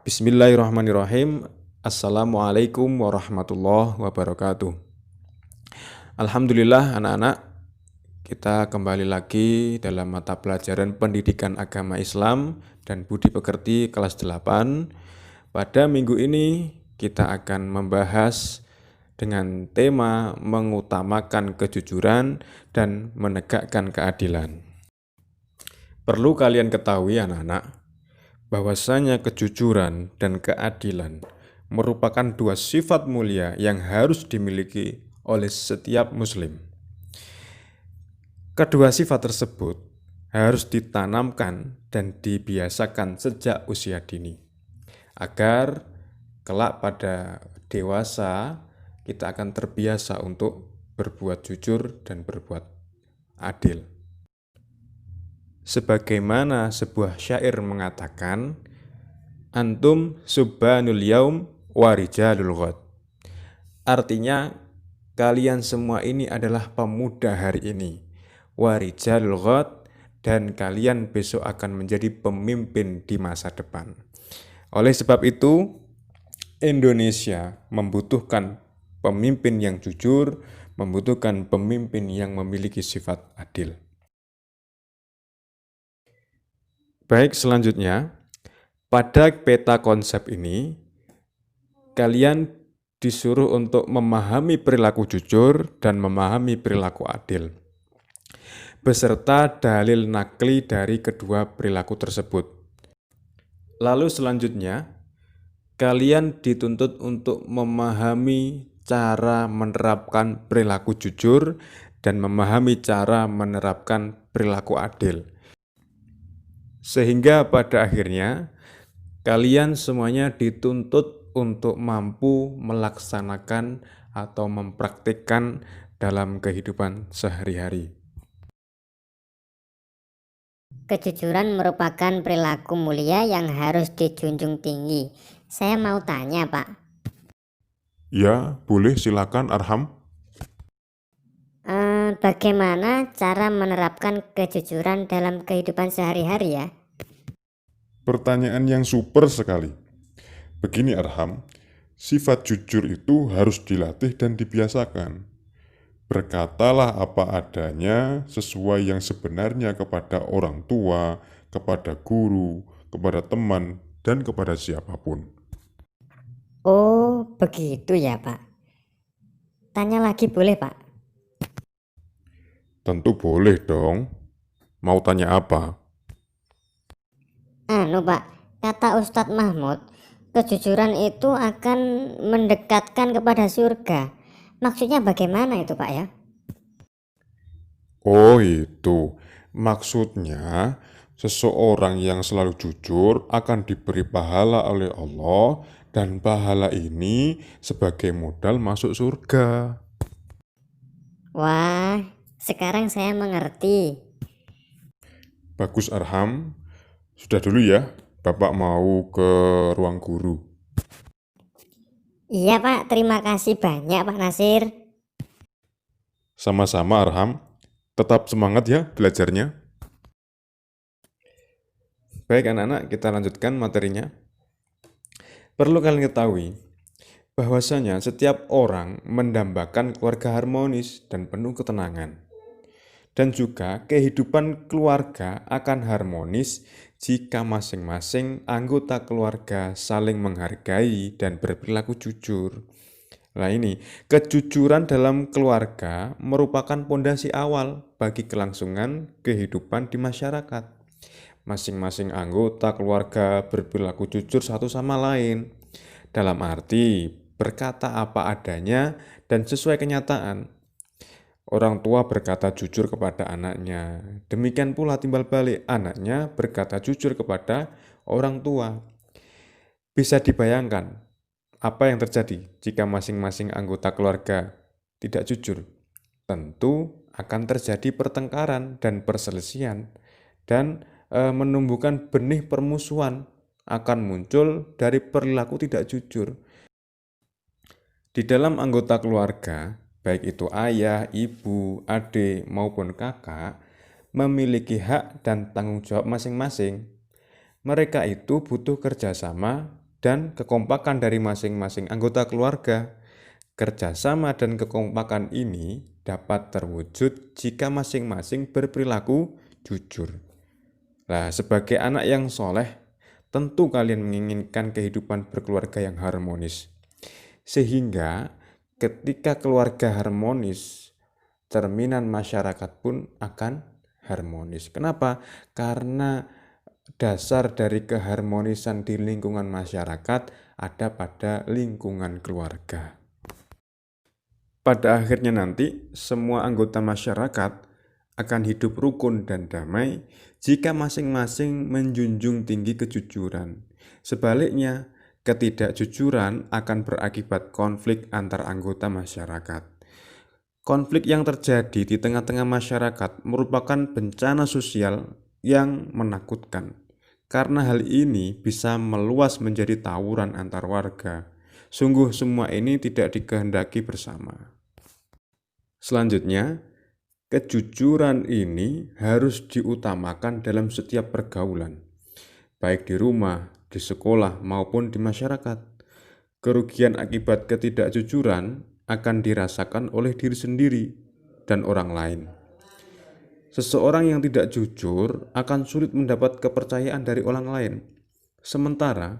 Bismillahirrahmanirrahim. Assalamualaikum warahmatullahi wabarakatuh. Alhamdulillah anak-anak, kita kembali lagi dalam mata pelajaran Pendidikan Agama Islam dan Budi Pekerti kelas 8. Pada minggu ini kita akan membahas dengan tema mengutamakan kejujuran dan menegakkan keadilan. Perlu kalian ketahui anak-anak, bahwasanya kejujuran dan keadilan merupakan dua sifat mulia yang harus dimiliki oleh setiap muslim. Kedua sifat tersebut harus ditanamkan dan dibiasakan sejak usia dini, agar kelak pada dewasa kita akan terbiasa untuk berbuat jujur dan berbuat adil. Sebagaimana sebuah syair mengatakan, antum subbanul yaum warijalul ghad. Artinya, kalian semua ini adalah pemuda hari ini, warijalul ghad, dan kalian besok akan menjadi pemimpin di masa depan. Oleh sebab itu, Indonesia membutuhkan pemimpin yang jujur, membutuhkan pemimpin yang memiliki sifat adil. Baik, selanjutnya, pada peta konsep ini, kalian disuruh untuk memahami perilaku jujur dan memahami perilaku adil, beserta dalil nakli dari kedua perilaku tersebut. Lalu selanjutnya, kalian dituntut untuk memahami cara menerapkan perilaku jujur dan memahami cara menerapkan perilaku adil. Sehingga pada akhirnya, kalian semuanya dituntut untuk mampu melaksanakan atau mempraktikkan dalam kehidupan sehari-hari. Kejujuran merupakan perilaku mulia yang harus dijunjung tinggi. Saya mau tanya, Pak. Ya, boleh, silakan Arham. Bagaimana cara menerapkan kejujuran dalam kehidupan sehari-hari ya? Pertanyaan yang super sekali. Begini Arham, sifat jujur itu harus dilatih dan dibiasakan. Berkatalah apa adanya sesuai yang sebenarnya kepada orang tua, kepada guru, kepada teman, dan kepada siapapun. Oh, begitu ya, Pak. Tanya lagi boleh, Pak? Tentu boleh dong. Mau tanya apa? Pak, kata Ustadz Mahmud, kejujuran itu akan mendekatkan kepada surga. Maksudnya bagaimana itu, Pak ya? Oh itu, maksudnya seseorang yang selalu jujur akan diberi pahala oleh Allah, dan pahala ini sebagai modal masuk surga. Wah, sekarang saya mengerti. Bagus Arham, sudah dulu ya, Bapak mau ke ruang guru. Iya, Pak, terima kasih banyak, Pak Nasir. Sama-sama Arham, tetap semangat ya belajarnya. Baik anak-anak, kita lanjutkan materinya. Perlu kalian ketahui bahwasanya setiap orang mendambakan keluarga harmonis dan penuh ketenangan. Dan juga kehidupan keluarga akan harmonis jika masing-masing anggota keluarga saling menghargai dan berperilaku jujur. Nah ini, kejujuran dalam keluarga merupakan pondasi awal bagi kelangsungan kehidupan di masyarakat. Masing-masing anggota keluarga berperilaku jujur satu sama lain, dalam arti berkata apa adanya dan sesuai kenyataan. Orang tua berkata jujur kepada anaknya, demikian pula timbal balik, anaknya berkata jujur kepada orang tua. Bisa dibayangkan apa yang terjadi jika masing-masing anggota keluarga tidak jujur? Tentu akan terjadi pertengkaran dan perselisihan, dan menumbuhkan benih permusuhan akan muncul dari perilaku tidak jujur. Di dalam anggota keluarga, baik itu ayah, ibu, adik, maupun kakak, memiliki hak dan tanggung jawab masing-masing. Mereka itu butuh kerjasama dan kekompakan dari masing-masing anggota keluarga. Kerjasama dan kekompakan ini dapat terwujud jika masing-masing berperilaku jujur. Nah, sebagai anak yang soleh, tentu kalian menginginkan kehidupan berkeluarga yang harmonis. Sehingga ketika keluarga harmonis, cerminan masyarakat pun akan harmonis. Kenapa? Karena dasar dari keharmonisan di lingkungan masyarakat ada pada lingkungan keluarga. Pada akhirnya nanti, semua anggota masyarakat akan hidup rukun dan damai jika masing-masing menjunjung tinggi kejujuran. Sebaliknya, ketidakjujuran akan berakibat konflik antar anggota masyarakat. Konflik yang terjadi di tengah-tengah masyarakat merupakan bencana sosial yang menakutkan. Karena hal ini bisa meluas menjadi tawuran antar warga. Sungguh semua ini tidak dikehendaki bersama. Selanjutnya, kejujuran ini harus diutamakan dalam setiap pergaulan, baik di rumah, di sekolah, maupun di masyarakat. Kerugian akibat ketidakjujuran akan dirasakan oleh diri sendiri dan orang lain. Seseorang yang tidak jujur akan sulit mendapat kepercayaan dari orang lain. Sementara,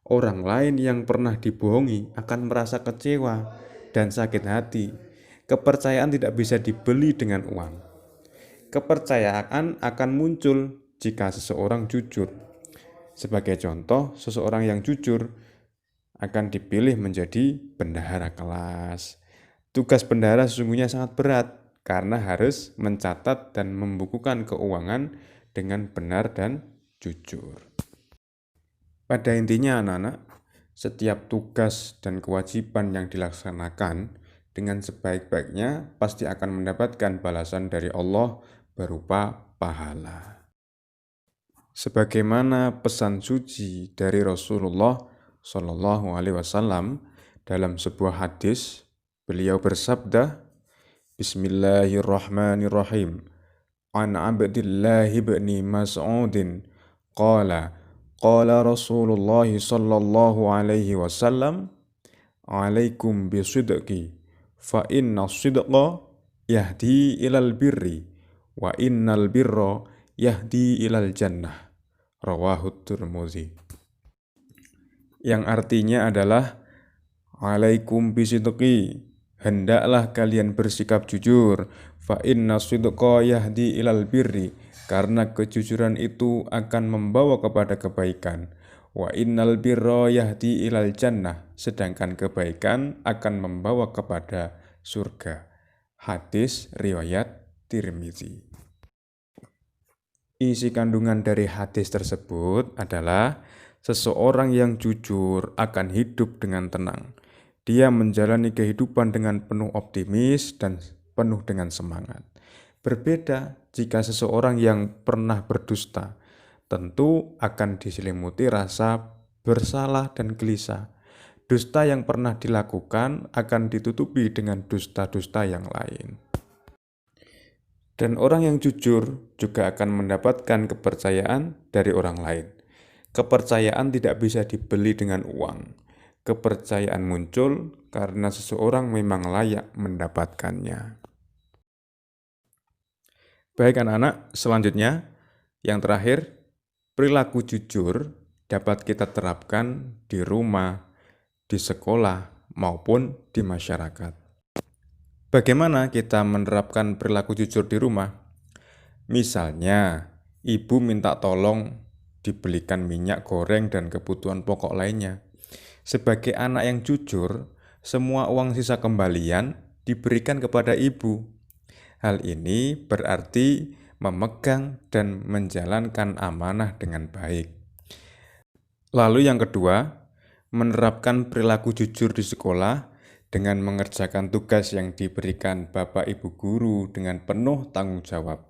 orang lain yang pernah dibohongi akan merasa kecewa dan sakit hati. Kepercayaan tidak bisa dibeli dengan uang. Kepercayaan akan muncul jika seseorang jujur. Sebagai contoh, seseorang yang jujur akan dipilih menjadi bendahara kelas. Tugas bendahara sesungguhnya sangat berat karena harus mencatat dan membukukan keuangan dengan benar dan jujur. Pada intinya anak-anak, setiap tugas dan kewajiban yang dilaksanakan dengan sebaik-baiknya pasti akan mendapatkan balasan dari Allah berupa pahala. Sebagaimana pesan suci dari Rasulullah Shallallahu Alaihi Wasallam dalam sebuah hadis, beliau bersabda, Bismillahirrahmanirrahim. An Abdillah bin Mas'udin qala Rasulullah sallallahu alaihi wasallam, alaikum bisidqi fa inna sidqa yahdi ilal birri wa innal birra yahdi ilal jannah. Rawahu Tirmidzi. Yang artinya adalah alaikum bisidqi, hendaklah kalian bersikap jujur, fa inna sidqa yahdi ilal birri, karena kejujuran itu akan membawa kepada kebaikan. Wa innal birra yahdi ilal jannah, sedangkan kebaikan akan membawa kepada surga. Hadis riwayat Tirmidzi. Isi kandungan dari hadis tersebut adalah seseorang yang jujur akan hidup dengan tenang. Dia menjalani kehidupan dengan penuh optimis dan penuh dengan semangat. Berbeda jika seseorang yang pernah berdusta, tentu akan diselimuti rasa bersalah dan gelisah. Dusta yang pernah dilakukan akan ditutupi dengan dusta-dusta yang lain. Dan orang yang jujur juga akan mendapatkan kepercayaan dari orang lain. Kepercayaan tidak bisa dibeli dengan uang. Kepercayaan muncul karena seseorang memang layak mendapatkannya. Baik anak-anak, selanjutnya yang terakhir, perilaku jujur dapat kita terapkan di rumah, di sekolah, maupun di masyarakat. Bagaimana kita menerapkan perilaku jujur di rumah? Misalnya, ibu minta tolong dibelikan minyak goreng dan kebutuhan pokok lainnya. Sebagai anak yang jujur, semua uang sisa kembalian diberikan kepada ibu. Hal ini berarti memegang dan menjalankan amanah dengan baik. Lalu yang kedua, menerapkan perilaku jujur di sekolah dengan mengerjakan tugas yang diberikan Bapak Ibu guru dengan penuh tanggung jawab.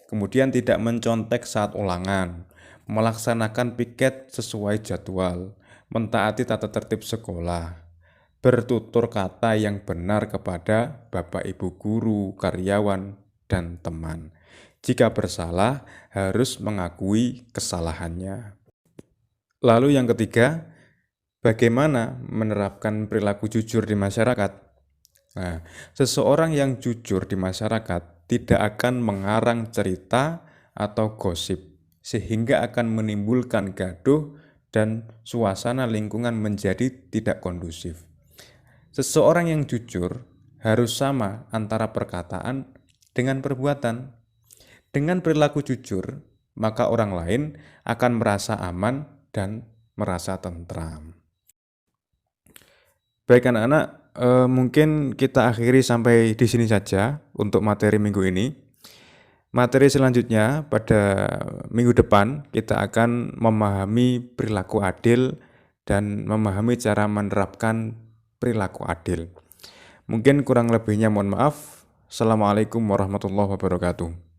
Kemudian tidak mencontek saat ulangan, melaksanakan piket sesuai jadwal, mentaati tata tertib sekolah, bertutur kata yang benar kepada Bapak Ibu guru, karyawan, dan teman. Jika bersalah, harus mengakui kesalahannya. Lalu yang ketiga, Bagaimana menerapkan perilaku jujur di masyarakat? Nah, seseorang yang jujur di masyarakat tidak akan mengarang cerita atau gosip, sehingga akan menimbulkan gaduh dan suasana lingkungan menjadi tidak kondusif. Seseorang yang jujur harus sama antara perkataan dengan perbuatan. Dengan perilaku jujur, maka orang lain akan merasa aman dan merasa tentram. Baik anak-anak, mungkin kita akhiri sampai di sini saja untuk materi minggu ini. Materi selanjutnya pada minggu depan kita akan memahami perilaku adil dan memahami cara menerapkan perilaku adil. Mungkin kurang lebihnya mohon maaf. Assalamualaikum warahmatullahi wabarakatuh.